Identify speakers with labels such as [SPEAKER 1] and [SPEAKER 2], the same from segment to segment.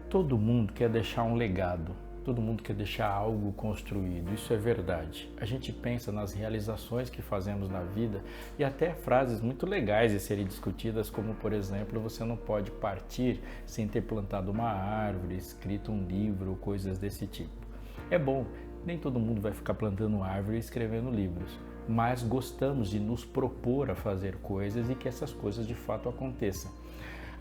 [SPEAKER 1] Todo mundo quer deixar um legado, todo mundo quer deixar algo construído, isso é verdade. A gente pensa nas realizações que fazemos na vida e até frases muito legais de serem discutidas, como por exemplo, você não pode partir sem ter plantado uma árvore, escrito um livro, coisas desse tipo. É bom, nem todo mundo vai ficar plantando árvore e escrevendo livros, mas gostamos de nos propor a fazer coisas e que essas coisas de fato aconteçam.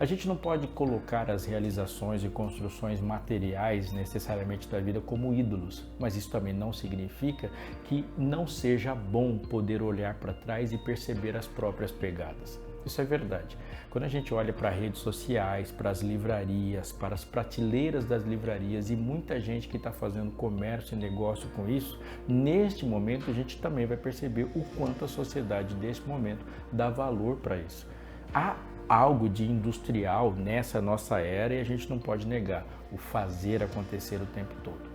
[SPEAKER 1] A gente não pode colocar as realizações e construções materiais necessariamente da vida como ídolos, mas isso também não significa que não seja bom poder olhar para trás e perceber as próprias pegadas. Isso é verdade. Quando a gente olha para redes sociais, para as livrarias, para as prateleiras das livrarias e muita gente que está fazendo comércio e negócio com isso, neste momento a gente também vai perceber o quanto a sociedade desse momento dá valor para isso. Há algo de industrial nessa nossa era e a gente não pode negar o fazer acontecer o tempo todo.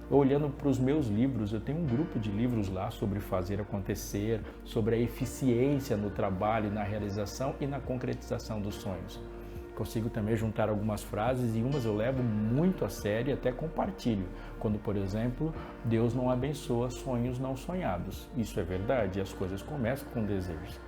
[SPEAKER 1] Olhando para os meus livros, eu tenho um grupo de livros lá sobre fazer acontecer, sobre a eficiência no trabalho, na realização e na concretização dos sonhos. Consigo também juntar algumas frases e umas eu levo muito a sério e até compartilho. Quando, por exemplo, Deus não abençoa sonhos não sonhados. Isso é verdade, as coisas começam com desejos.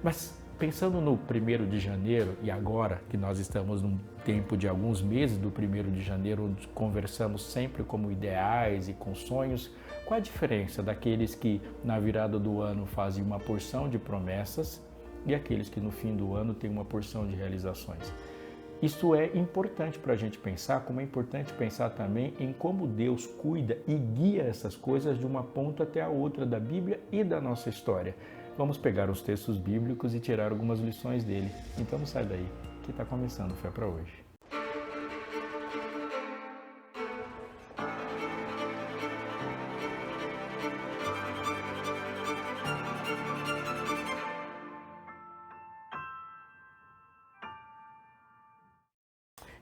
[SPEAKER 1] Mas pensando no 1º de janeiro e agora que nós estamos num tempo de alguns meses do 1º de janeiro, onde conversamos sempre como ideais e com sonhos, qual a diferença daqueles que na virada do ano fazem uma porção de promessas e aqueles que no fim do ano têm uma porção de realizações? Isso é importante para a gente pensar, como é importante pensar também em como Deus cuida e guia essas coisas de uma ponta até a outra da Bíblia e da nossa história. Vamos pegar os textos bíblicos e tirar algumas lições dele. Então não sai daí, que está começando Fé para hoje.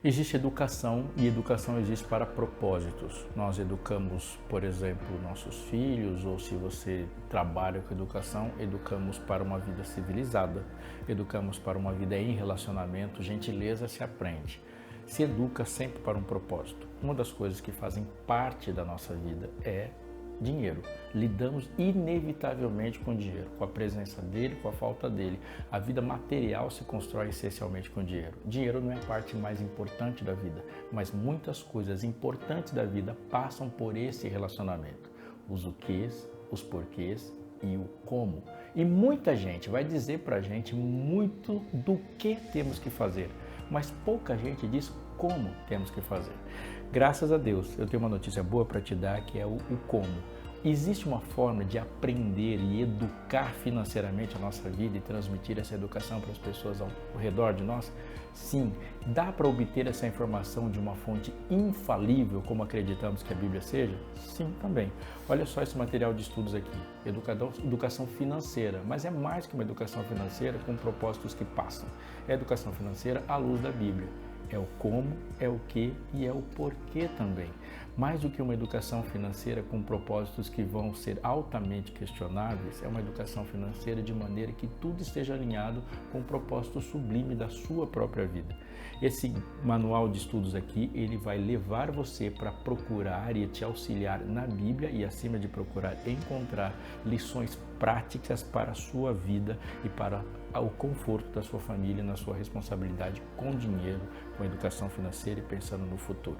[SPEAKER 1] Existe educação e educação existe para propósitos. Nós educamos, por exemplo, nossos filhos, ou se você trabalha com educação, educamos para uma vida civilizada, educamos para uma vida em relacionamento, gentileza se aprende. Se educa sempre para um propósito. Uma das coisas que fazem parte da nossa vida é dinheiro. Lidamos inevitavelmente com dinheiro, com a presença dele, com a falta dele. A vida material se constrói essencialmente com dinheiro. Dinheiro não é a parte mais importante da vida, mas muitas coisas importantes da vida passam por esse relacionamento. Os o quês, os porquês e o como. E muita gente vai dizer pra gente muito do que temos que fazer, mas pouca gente diz como temos que fazer. Graças a Deus, eu tenho uma notícia boa para te dar, que é o como. Existe uma forma de aprender e educar financeiramente a nossa vida e transmitir essa educação para as pessoas ao redor de nós? Sim, dá para obter essa informação de uma fonte infalível, como acreditamos que a Bíblia seja? Sim, também. Olha só esse material de estudos aqui, educação financeira, mas é mais que uma educação financeira com propósitos que passam. É educação financeira à luz da Bíblia. É o como, é o que e é o porquê também. Mais do que uma educação financeira com propósitos que vão ser altamente questionáveis, é uma educação financeira de maneira que tudo esteja alinhado com o propósito sublime da sua própria vida. Esse manual de estudos aqui, ele vai levar você para procurar e te auxiliar na Bíblia e, acima de procurar, encontrar lições práticas para a sua vida e para o conforto da sua família e na sua responsabilidade com dinheiro, com educação financeira e pensando no futuro.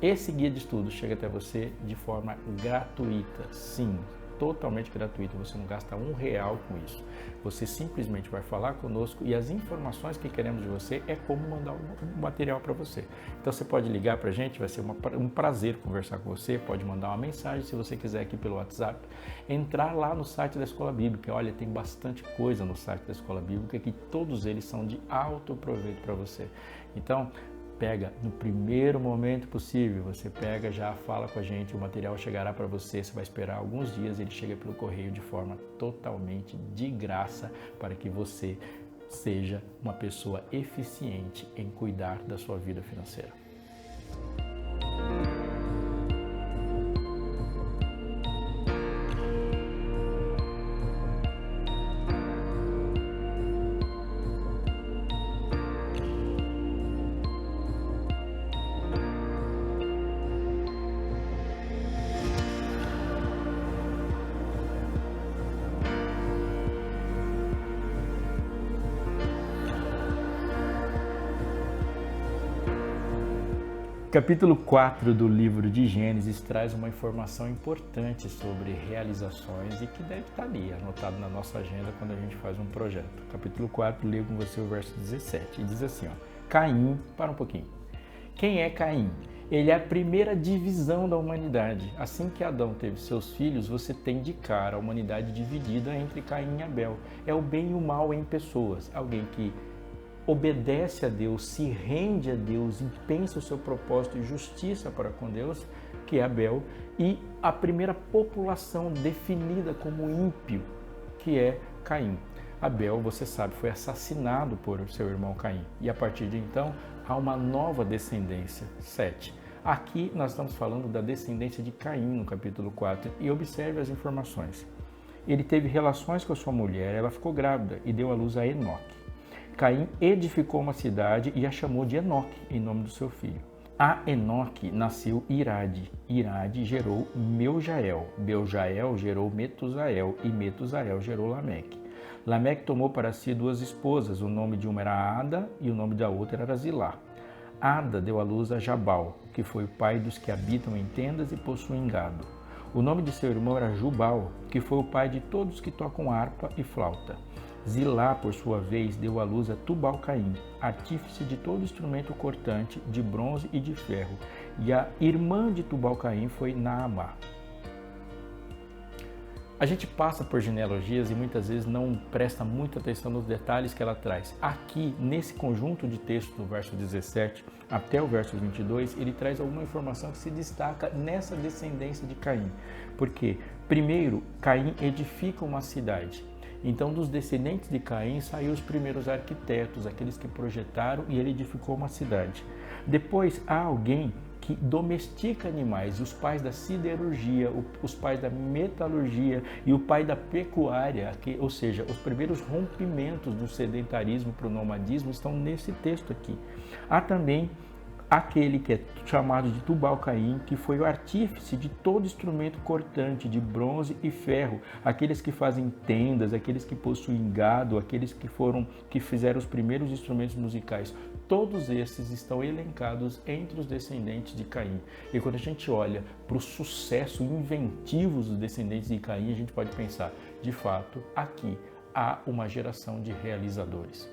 [SPEAKER 1] Esse guia de estudos chega até você de forma gratuita, sim, totalmente gratuita, você não gasta R$1 com isso. Você simplesmente vai falar conosco e as informações que queremos de você é como mandar o material para você. Então você pode ligar para a gente, vai ser um prazer conversar com você, pode mandar uma mensagem se você quiser aqui pelo WhatsApp, entrar lá no site da Escola Bíblica. Olha, tem bastante coisa no site da Escola Bíblica que todos eles são de alto proveito para você. Então, pega no primeiro momento possível, você pega, já fala com a gente, o material chegará para você, você vai esperar alguns dias, ele chega pelo correio de forma totalmente de graça para que você seja uma pessoa eficiente em cuidar da sua vida financeira. Capítulo 4 do livro de Gênesis traz uma informação importante sobre realizações e que deve estar ali, anotado na nossa agenda quando a gente faz um projeto. Capítulo 4, leio com você o verso 17, e diz assim, Caim, para um pouquinho. Quem é Caim? Ele é a primeira divisão da humanidade. Assim que Adão teve seus filhos, você tem de cara a humanidade dividida entre Caim e Abel. É o bem e o mal em pessoas. Alguém que obedece a Deus, se rende a Deus e pensa o seu propósito e justiça para com Deus, que é Abel, e a primeira população definida como ímpio, que é Caim. Abel, você sabe, foi assassinado por seu irmão Caim. E a partir de então, há uma nova descendência, Sete. Aqui nós estamos falando da descendência de Caim no capítulo 4. E observe as informações. Ele teve relações com a sua mulher, ela ficou grávida e deu à luz a Enoque. Caim edificou uma cidade e a chamou de Enoque, em nome do seu filho. A Enoque nasceu Irade. Irade gerou Meujael. Meujael gerou Metusael e Metusael gerou Lameque. Lameque tomou para si duas esposas, o nome de uma era Ada e o nome da outra era Zilá. Ada deu à luz a Jabal, que foi o pai dos que habitam em tendas e possuem gado. O nome de seu irmão era Jubal, que foi o pai de todos que tocam harpa e flauta. Zilá, por sua vez, deu à luz a Tubal-Caim, artífice de todo instrumento cortante, de bronze e de ferro, e a irmã de Tubal-Caim foi Naamá. A gente passa por genealogias e muitas vezes não presta muita atenção nos detalhes que ela traz. Aqui, nesse conjunto de textos do verso 17 até o verso 22, ele traz alguma informação que se destaca nessa descendência de Caim. Porque, primeiro, Caim edifica uma cidade. Então, dos descendentes de Caim saíram os primeiros arquitetos, aqueles que projetaram, e ele edificou uma cidade. Depois, há alguém que domestica animais, os pais da siderurgia, os pais da metalurgia e o pai da pecuária, ou seja, os primeiros rompimentos do sedentarismo para o nomadismo estão nesse texto aqui. Há também aquele que é chamado de Tubal-Caim, que foi o artífice de todo instrumento cortante, de bronze e ferro, aqueles que fazem tendas, aqueles que possuem gado, aqueles que fizeram os primeiros instrumentos musicais. Todos esses estão elencados entre os descendentes de Caim. E quando a gente olha para o sucesso inventivo dos descendentes de Caim, a gente pode pensar, de fato, aqui há uma geração de realizadores.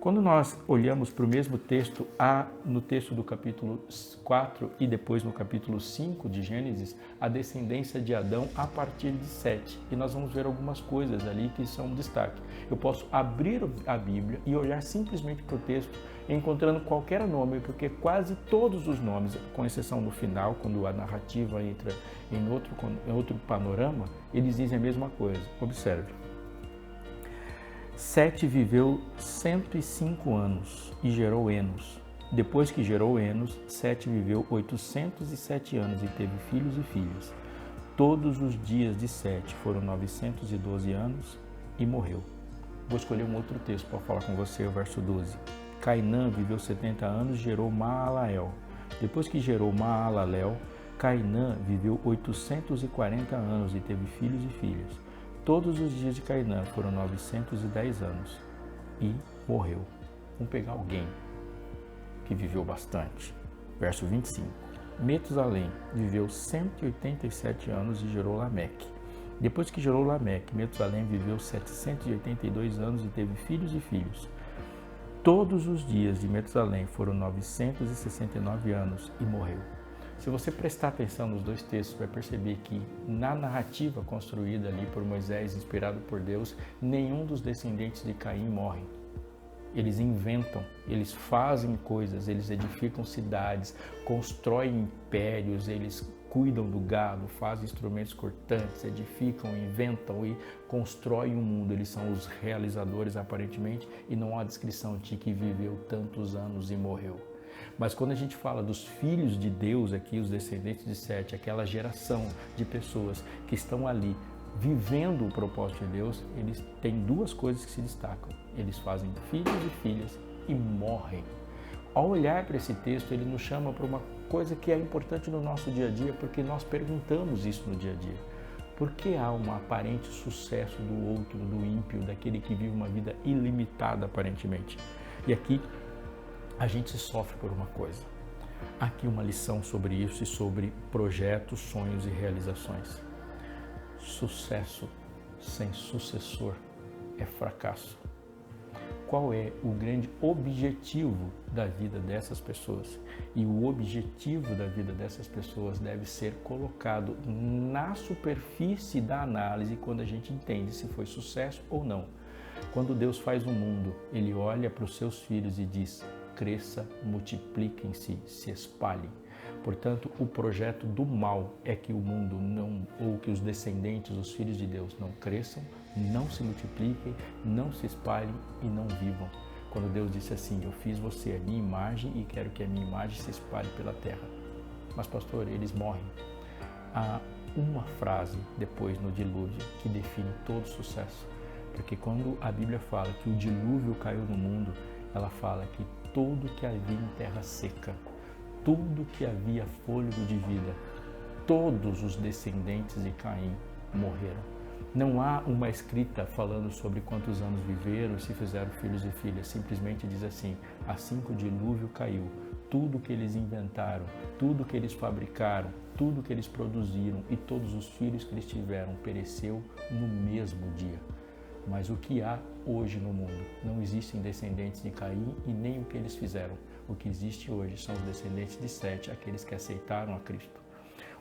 [SPEAKER 1] Quando nós olhamos para o mesmo texto, há no texto do capítulo 4 e depois no capítulo 5 de Gênesis, a descendência de Adão a partir de Sete. E nós vamos ver algumas coisas ali que são um destaque. Eu posso abrir a Bíblia e olhar simplesmente para o texto, encontrando qualquer nome, porque quase todos os nomes, com exceção do final, quando a narrativa entra em outro panorama, eles dizem a mesma coisa. Observe. Sete viveu 105 anos e gerou Enos. Depois que gerou Enos, Sete viveu 807 anos e teve filhos e filhas. Todos os dias de Sete foram 912 anos e morreu. Vou escolher um outro texto para falar com você, o verso 12. Cainã viveu 70 anos e gerou Maalael. Depois que gerou Maalalel, Cainã viveu 840 anos e teve filhos e filhas. Todos os dias de Cainã foram 910 anos e morreu. Vamos pegar alguém que viveu bastante. Verso 25. Metusalém viveu 187 anos e gerou Lameque. Depois que gerou Lameque, Metusalém viveu 782 anos e teve filhos e filhos. Todos os dias de Metusalém foram 969 anos e morreu. Se você prestar atenção nos dois textos, vai perceber que na narrativa construída ali por Moisés, inspirado por Deus, nenhum dos descendentes de Caim morre. Eles inventam, eles fazem coisas, eles edificam cidades, constroem impérios, eles cuidam do gado, fazem instrumentos cortantes, edificam, inventam e constroem um mundo. Eles são os realizadores aparentemente e não há descrição de que viveu tantos anos e morreu. Mas quando a gente fala dos filhos de Deus aqui, os descendentes de Sete, aquela geração de pessoas que estão ali vivendo o propósito de Deus, eles têm duas coisas que se destacam. Eles fazem filhos e filhas e morrem. Ao olhar para esse texto, ele nos chama para uma coisa que é importante no nosso dia a dia, porque nós perguntamos isso no dia a dia. Por que há um aparente sucesso do outro, do ímpio, daquele que vive uma vida ilimitada aparentemente? E aqui a gente sofre por uma coisa. Aqui uma lição sobre isso e sobre projetos, sonhos e realizações. Sucesso sem sucessor é fracasso. Qual é o grande objetivo da vida dessas pessoas? E o objetivo da vida dessas pessoas deve ser colocado na superfície da análise quando a gente entende se foi sucesso ou não. Quando Deus faz o mundo, Ele olha para os seus filhos e diz: cresça, multipliquem-se, se espalhem. Portanto, o projeto do mal é que o mundo não, ou que os descendentes, os filhos de Deus, não cresçam, não se multipliquem, não se espalhem e não vivam. Quando Deus disse assim: eu fiz você a minha imagem e quero que a minha imagem se espalhe pela terra. Mas, pastor, eles morrem. Há uma frase depois no dilúvio que define todo sucesso. Porque quando a Bíblia fala que o dilúvio caiu no mundo, ela fala que tudo que havia em terra seca, tudo que havia fôlego de vida, todos os descendentes de Caim morreram. Não há uma escrita falando sobre quantos anos viveram, se fizeram filhos e filhas. Simplesmente diz assim: assim que o dilúvio caiu, tudo que eles inventaram, tudo que eles fabricaram, tudo que eles produziram e todos os filhos que eles tiveram pereceu no mesmo dia. Mas o que há hoje no mundo? Não existem descendentes de Caim e nem o que eles fizeram. O que existe hoje são os descendentes de Sete, aqueles que aceitaram a Cristo.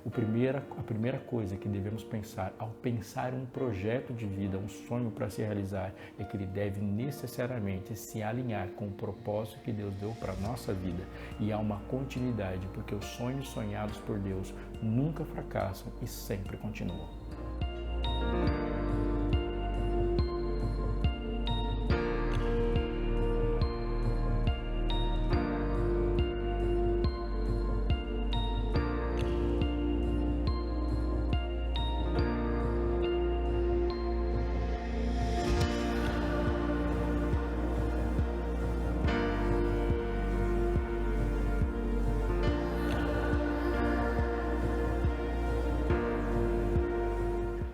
[SPEAKER 1] A primeira coisa que devemos pensar ao pensar um projeto de vida, um sonho para se realizar, é que ele deve necessariamente se alinhar com o propósito que Deus deu para a nossa vida. E há uma continuidade, porque os sonhos sonhados por Deus nunca fracassam e sempre continuam.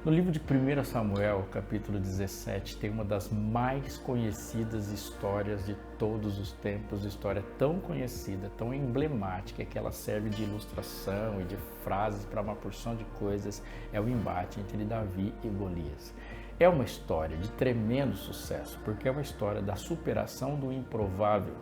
[SPEAKER 1] No livro de 1 Samuel, capítulo 17, tem uma das mais conhecidas histórias de todos os tempos, história tão conhecida, tão emblemática, que ela serve de ilustração e de frases para uma porção de coisas, é o embate entre Davi e Golias. É uma história de tremendo sucesso, porque é uma história da superação do improvável.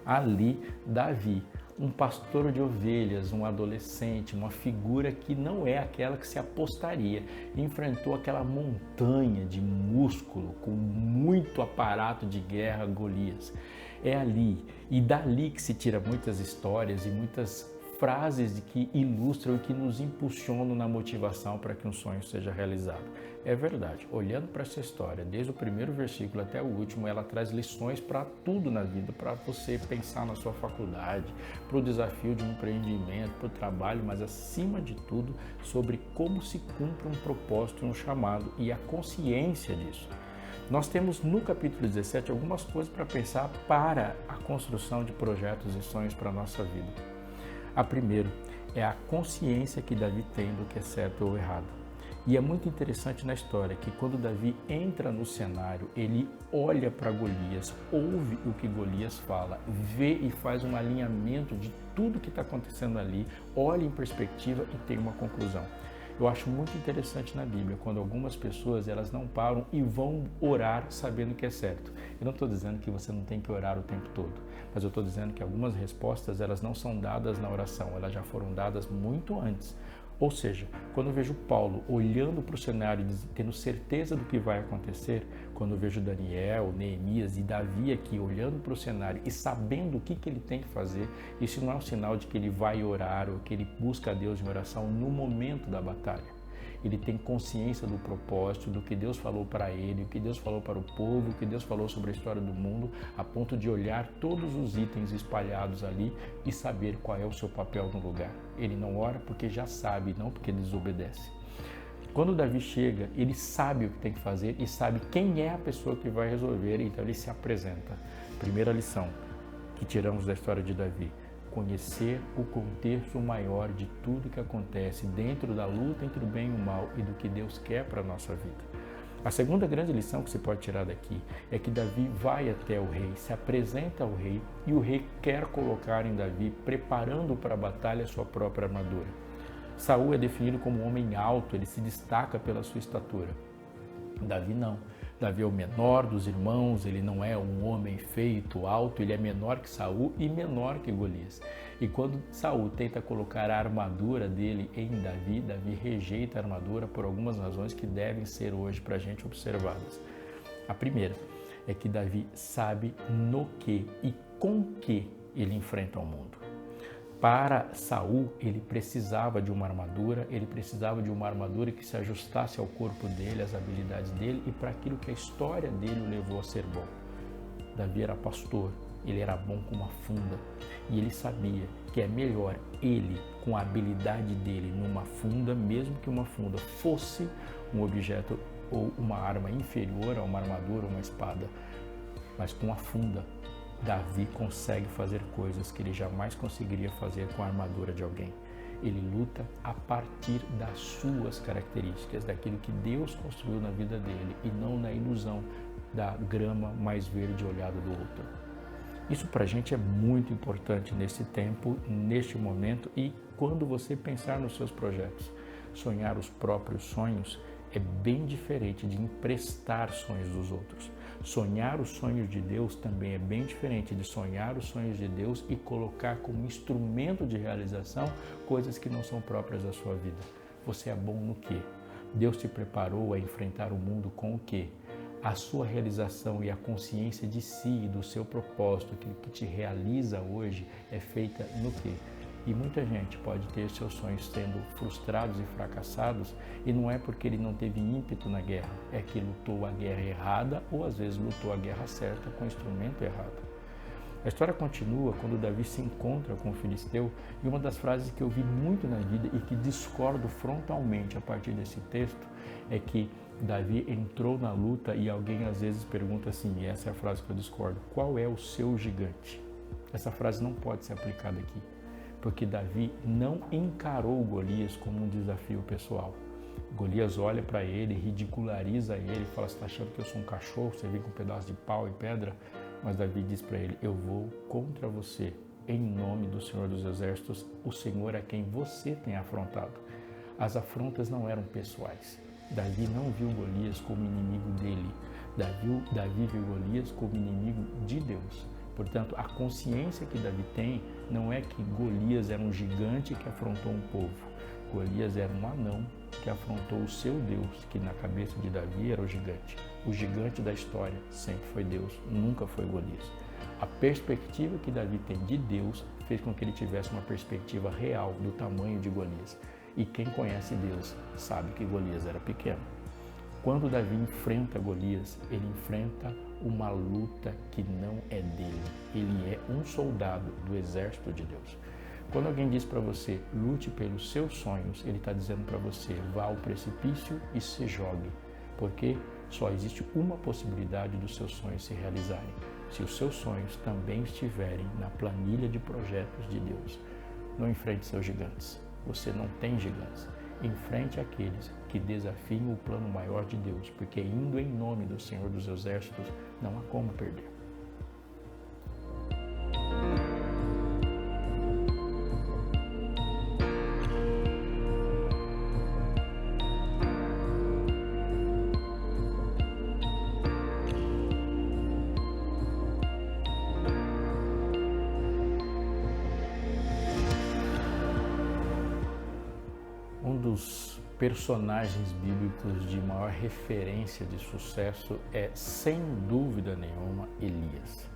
[SPEAKER 1] Ali, Davi, um pastor de ovelhas, um adolescente, uma figura que não é aquela que se apostaria, enfrentou aquela montanha de músculo com muito aparato de guerra, Golias. É ali e dali que se tira muitas histórias e muitas frases que ilustram e que nos impulsionam na motivação para que um sonho seja realizado. É verdade, olhando para essa história, desde o primeiro versículo até o último, ela traz lições para tudo na vida, para você pensar na sua faculdade, para o desafio de um empreendimento, para o trabalho, mas acima de tudo, sobre como se cumpre um propósito, um chamado e a consciência disso. Nós temos no capítulo 17 algumas coisas para pensar para a construção de projetos e sonhos para a nossa vida. A primeira é a consciência que Davi tem do que é certo ou errado. E é muito interessante na história que quando Davi entra no cenário, ele olha para Golias, ouve o que Golias fala, vê e faz um alinhamento de tudo que está acontecendo ali, olha em perspectiva e tem uma conclusão. Eu acho muito interessante na Bíblia, quando algumas pessoas elas não param e vão orar sabendo que é certo. Eu não estou dizendo que você não tem que orar o tempo todo, mas eu estou dizendo que algumas respostas elas não são dadas na oração, elas já foram dadas muito antes. Ou seja, quando eu vejo Paulo olhando para o cenário e tendo certeza do que vai acontecer, quando eu vejo Daniel, Neemias e Davi aqui olhando para o cenário e sabendo o que ele tem que fazer, isso não é um sinal de que ele vai orar ou que ele busca a Deus em oração no momento da batalha. Ele tem consciência do propósito, do que Deus falou para ele, o que Deus falou para o povo, o que Deus falou sobre a história do mundo, a ponto de olhar todos os itens espalhados ali e saber qual é o seu papel no lugar. Ele não ora porque já sabe, não porque desobedece. Quando Davi chega, ele sabe o que tem que fazer e sabe quem é a pessoa que vai resolver, então ele se apresenta. Primeira lição que tiramos da história de Davi: conhecer o contexto maior de tudo que acontece dentro da luta entre o bem e o mal e do que Deus quer para a nossa vida. A segunda grande lição que você pode tirar daqui é que Davi vai até o rei, se apresenta ao rei e o rei quer colocar em Davi, preparando para a batalha a sua própria armadura. Saul é definido como um homem alto, ele se destaca pela sua estatura. Davi não. Davi é o menor dos irmãos, ele não é um homem feito, alto, ele é menor que Saul e menor que Golias. E quando Saul tenta colocar a armadura dele em Davi, Davi rejeita a armadura por algumas razões que devem ser hoje para a gente observadas. A primeira é que Davi sabe no que e com que ele enfrenta o mundo. Para Saul, ele precisava de uma armadura, que se ajustasse ao corpo dele, às habilidades dele e para aquilo que a história dele o levou a ser bom. Davi era pastor, ele era bom com uma funda e ele sabia que é melhor ele, com a habilidade dele, numa funda, mesmo que uma funda fosse um objeto ou uma arma inferior a uma armadura ou uma espada, mas com a funda, Davi consegue fazer coisas que ele jamais conseguiria fazer com a armadura de alguém. Ele luta a partir das suas características, daquilo que Deus construiu na vida dele e não na ilusão da grama mais verde olhada do outro. Isso para a gente é muito importante nesse tempo, neste momento e quando você pensar nos seus projetos. Sonhar os próprios sonhos é bem diferente de emprestar sonhos dos outros. Sonhar os sonhos de Deus também é bem diferente de sonhar os sonhos de Deus e colocar como instrumento de realização coisas que não são próprias da sua vida. Você é bom no quê? Deus te preparou a enfrentar o mundo com o quê? A sua realização e a consciência de si e do seu propósito, aquilo que te realiza hoje, é feita no quê? E muita gente pode ter seus sonhos sendo frustrados e fracassados e não é porque ele não teve ímpeto na guerra, é que lutou a guerra errada ou às vezes lutou a guerra certa com o instrumento errado. A história continua quando Davi se encontra com o filisteu e uma das frases que eu vi muito na vida e que discordo frontalmente a partir desse texto é que Davi entrou na luta e alguém às vezes pergunta assim, e essa é a frase que eu discordo, qual é o seu gigante? Essa frase não pode ser aplicada aqui. Porque Davi não encarou Golias como um desafio pessoal. Golias olha para ele, ridiculariza ele, fala, você está achando que eu sou um cachorro, você vem com um pedaço de pau e pedra? Mas Davi diz para ele, eu vou contra você, em nome do Senhor dos Exércitos, o Senhor a quem você tem afrontado. As afrontas não eram pessoais. Davi não viu Golias como inimigo dele. Davi viu Golias como inimigo de Deus. Portanto, a consciência que Davi tem não é que Golias era um gigante que afrontou um povo. Golias era um anão que afrontou o seu Deus, que na cabeça de Davi era o gigante. O gigante da história sempre foi Deus, nunca foi Golias. A perspectiva que Davi tem de Deus fez com que ele tivesse uma perspectiva real do tamanho de Golias. E quem conhece Deus sabe que Golias era pequeno. Quando Davi enfrenta Golias, ele enfrenta uma luta que não é dele. Ele é um soldado do exército de Deus. Quando alguém diz para você, lute pelos seus sonhos, ele está dizendo para você, vá ao precipício e se jogue. Porque só existe uma possibilidade dos seus sonhos se realizarem. Se os seus sonhos também estiverem na planilha de projetos de Deus. Não enfrente seus gigantes. Você não tem gigantes. Enfrente aqueles que desafiam o plano maior de Deus, porque indo em nome do Senhor dos Exércitos, não há como perder. Um dos personagens bíblicos de maior referência de sucesso é, sem dúvida nenhuma, Elias.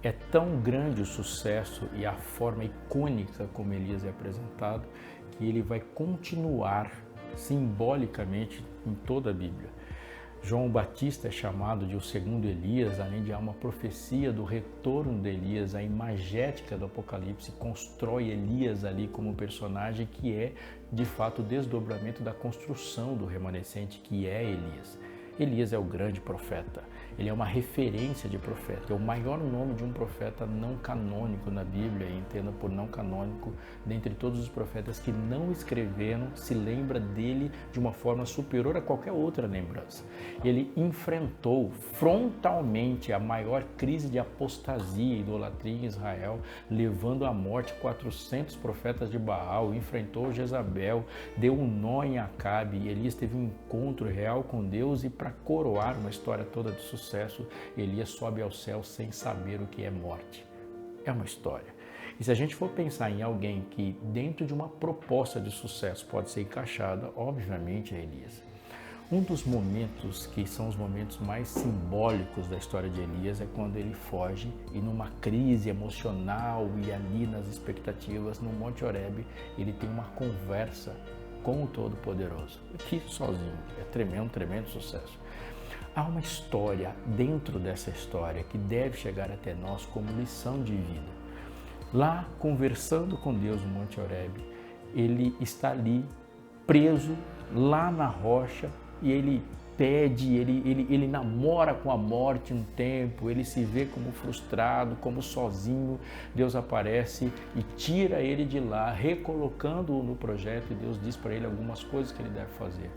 [SPEAKER 1] É tão grande o sucesso e a forma icônica como Elias é apresentado que ele vai continuar simbolicamente em toda a Bíblia. João Batista é chamado de o segundo Elias, além de há uma profecia do retorno de Elias, a imagética do Apocalipse constrói Elias ali como personagem que é, de fato, o desdobramento da construção do remanescente que é Elias. Elias é o grande profeta, ele é uma referência de profeta, é o maior nome de um profeta não canônico na Bíblia, e entenda por não canônico, dentre todos os profetas que não escreveram, se lembra dele de uma forma superior a qualquer outra lembrança. Ele enfrentou frontalmente a maior crise de apostasia e idolatria em Israel, levando à morte 400 profetas de Baal, enfrentou Jezabel, deu um nó em Acabe, e Elias teve um encontro real com Deus, e para coroar uma história toda de sucesso, Elias sobe ao céu sem saber o que é morte. É uma história. E se a gente for pensar em alguém que dentro de uma proposta de sucesso pode ser encaixada, obviamente é Elias. Um dos momentos que são os momentos mais simbólicos da história de Elias é quando ele foge e numa crise emocional e ali nas expectativas, no Monte Horebe, ele tem uma conversa com o Todo-Poderoso, aqui sozinho, é tremendo sucesso. Há uma história dentro dessa história que deve chegar até nós como lição de vida. Lá, conversando com Deus no Monte Horebe, ele está ali, preso, lá na rocha, e ele pede, ele namora com a morte um tempo, ele se vê como frustrado, como sozinho. Deus aparece e tira ele de lá, recolocando-o no projeto, e Deus diz para ele algumas coisas que ele deve fazer.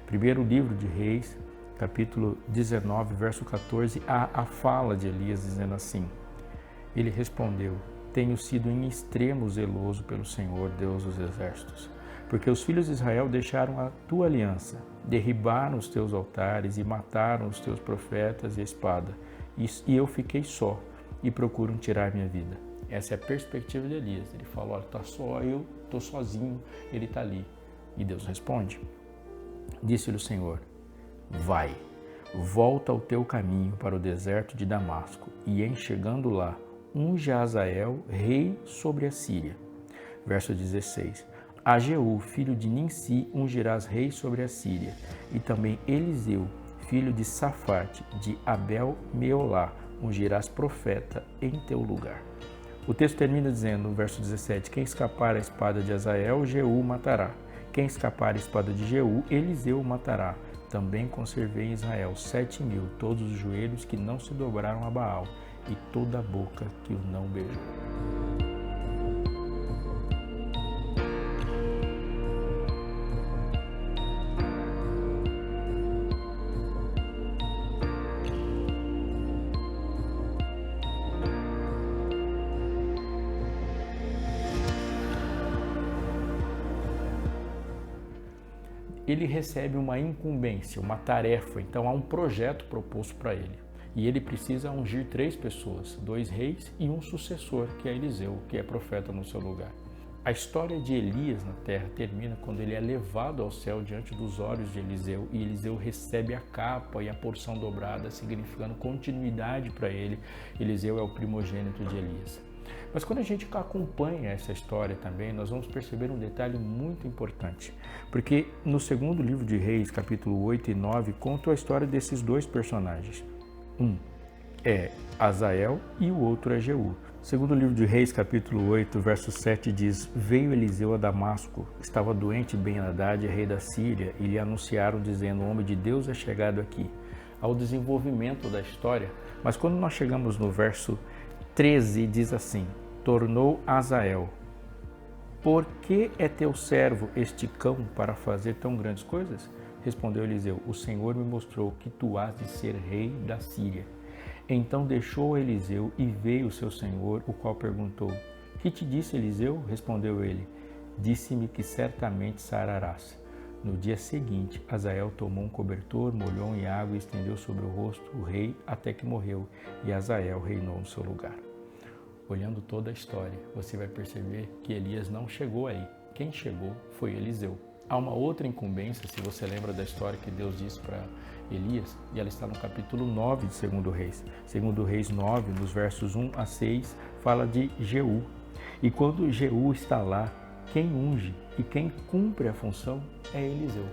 [SPEAKER 1] Primeiro livro de Reis, capítulo 19, verso 14, há a fala de Elias dizendo assim: ele respondeu: tenho sido em extremo zeloso pelo Senhor, Deus dos exércitos, porque os filhos de Israel deixaram a tua aliança, derribaram os teus altares e mataram os teus profetas e a espada, e eu fiquei só e procuram tirar minha vida. Essa é a perspectiva de Elias. Ele fala: olha, tá só eu, estou sozinho, ele está ali. E Deus responde: disse-lhe o Senhor: vai, volta ao teu caminho para o deserto de Damasco, e em chegando lá, unge a Azael, rei sobre a Síria. Verso 16. A Jeú, filho de Ninsi, ungirás rei sobre a Síria, e também Eliseu, filho de Safate, de Abel-Meolá, ungirás profeta em teu lugar. O texto termina dizendo, no verso 17, quem escapar à espada de Azael, Jeú matará. Quem escapar à espada de Jeú, Eliseu matará. Também conservei em Israel 7.000, todos os joelhos que não se dobraram a Baal, e toda a boca que o não beijou. Ele recebe uma incumbência, uma tarefa, então há um projeto proposto para ele. E ele precisa ungir 3 pessoas, 2 reis e um sucessor, que é Eliseu, que é profeta no seu lugar. A história de Elias na terra termina quando ele é levado ao céu diante dos olhos de Eliseu, e Eliseu recebe a capa e a porção dobrada, significando continuidade para ele. Eliseu é o primogênito de Elias. Mas quando a gente acompanha essa história também, nós vamos perceber um detalhe muito importante, porque no segundo livro de Reis, capítulo 8 e 9, conta a história desses 2 personagens. Um é Azael e o outro é Jeú. Segundo livro de Reis, capítulo 8, verso 7 diz: veio Eliseu a Damasco, estava doente Ben-Hadad, rei da Síria, e lhe anunciaram dizendo: o homem de Deus é chegado aqui. Ao desenvolvimento da história, mas quando nós chegamos no verso 13, diz assim: tornou Azael: por que é teu servo este cão para fazer tão grandes coisas? Respondeu Eliseu: o Senhor me mostrou que tu has de ser rei da Síria. Então deixou Eliseu e veio o seu senhor, o qual perguntou: que te disse Eliseu? Respondeu ele: disse-me que certamente sararás. No dia seguinte, Azael tomou um cobertor, molhou em água e estendeu sobre o rosto o rei até que morreu, e Azael reinou no seu lugar. Olhando toda a história, você vai perceber que Elias não chegou aí. Quem chegou foi Eliseu. Há uma outra incumbência, se você lembra da história que Deus disse para Elias, e ela está no capítulo 9 de 2 Reis. 2 Reis 9, nos versos 1 a 6, fala de Jeú. E quando Jeú está lá, quem unge e quem cumpre a função é Eliseu.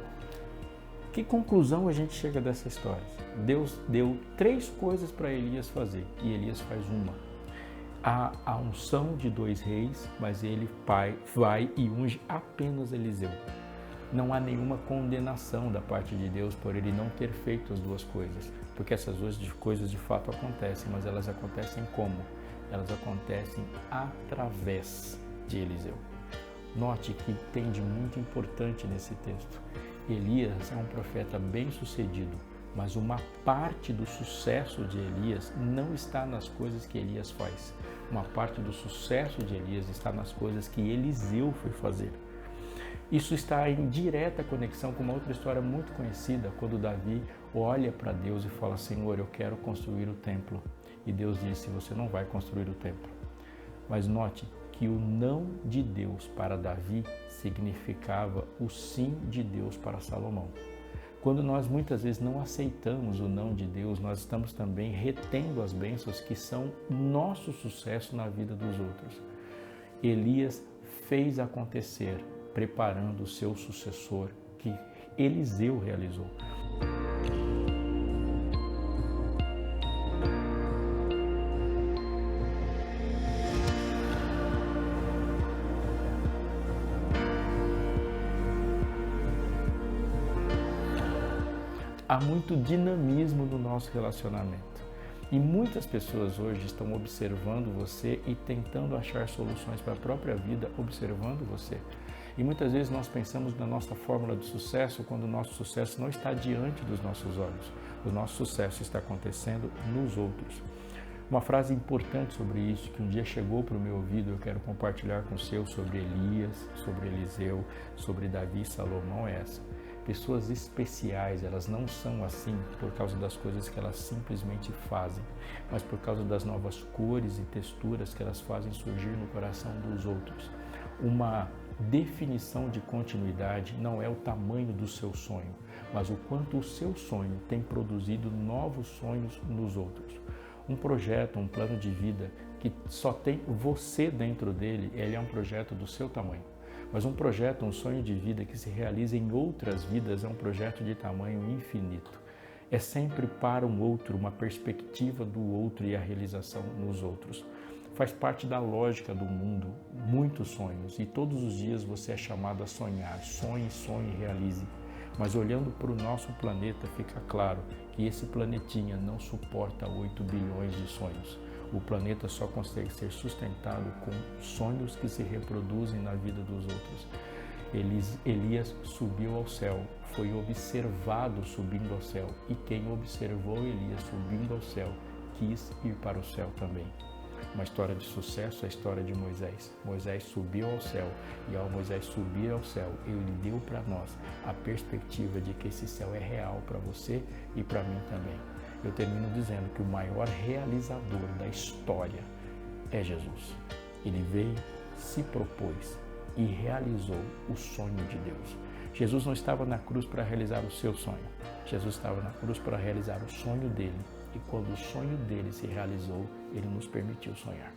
[SPEAKER 1] Que conclusão a gente chega dessa história? Deus deu 3 coisas para Elias fazer, e Elias faz uma. Há a unção de 2 reis, mas ele vai e unge apenas Eliseu. Não há nenhuma condenação da parte de Deus por ele não ter feito as duas coisas, porque essas duas coisas de fato acontecem, mas elas acontecem como? Elas acontecem através de Eliseu. Note que tem de muito importante nesse texto. Elias é um profeta bem-sucedido, mas uma parte do sucesso de Elias não está nas coisas que Elias faz. Uma parte do sucesso de Elias está nas coisas que Eliseu foi fazer. Isso está em direta conexão com uma outra história muito conhecida, quando Davi olha para Deus e fala: Senhor, eu quero construir o templo. E Deus disse: você não vai construir o templo. Mas note que o não de Deus para Davi significava o sim de Deus para Salomão. Quando nós muitas vezes não aceitamos o não de Deus, nós estamos também retendo as bênçãos que são nosso sucesso na vida dos outros. Elias fez acontecer, preparando o seu sucessor, que Eliseu realizou. Há muito dinamismo no nosso relacionamento. E muitas pessoas hoje estão observando você e tentando achar soluções para a própria vida, observando você. E muitas vezes nós pensamos na nossa fórmula de sucesso quando o nosso sucesso não está diante dos nossos olhos. O nosso sucesso está acontecendo nos outros. Uma frase importante sobre isso, que um dia chegou para o meu ouvido, eu quero compartilhar com o seu, sobre Elias, sobre Eliseu, sobre Davi e Salomão, é essa. Pessoas especiais, elas não são assim por causa das coisas que elas simplesmente fazem, mas por causa das novas cores e texturas que elas fazem surgir no coração dos outros. Uma definição de continuidade não é o tamanho do seu sonho, mas o quanto o seu sonho tem produzido novos sonhos nos outros. Um projeto, um plano de vida que só tem você dentro dele, ele é um projeto do seu tamanho. Mas um projeto, um sonho de vida que se realiza em outras vidas é um projeto de tamanho infinito. É sempre para um outro, uma perspectiva do outro e a realização nos outros. Faz parte da lógica do mundo, muitos sonhos, e todos os dias você é chamado a sonhar. Sonhe, sonhe e realize. Mas olhando para o nosso planeta, fica claro que esse planetinha não suporta 8 bilhões de sonhos. O planeta só consegue ser sustentado com sonhos que se reproduzem na vida dos outros. Elias subiu ao céu, foi observado subindo ao céu, e quem observou Elias subindo ao céu quis ir para o céu também. Uma história de sucesso é a história de Moisés. Moisés subiu ao céu, e ao Moisés subir ao céu, ele deu para nós a perspectiva de que esse céu é real para você e para mim também. Eu termino dizendo que o maior realizador da história é Jesus. Ele veio, se propôs e realizou o sonho de Deus. Jesus não estava na cruz para realizar o seu sonho. Jesus estava na cruz para realizar o sonho dele. E quando o sonho dele se realizou, ele nos permitiu sonhar.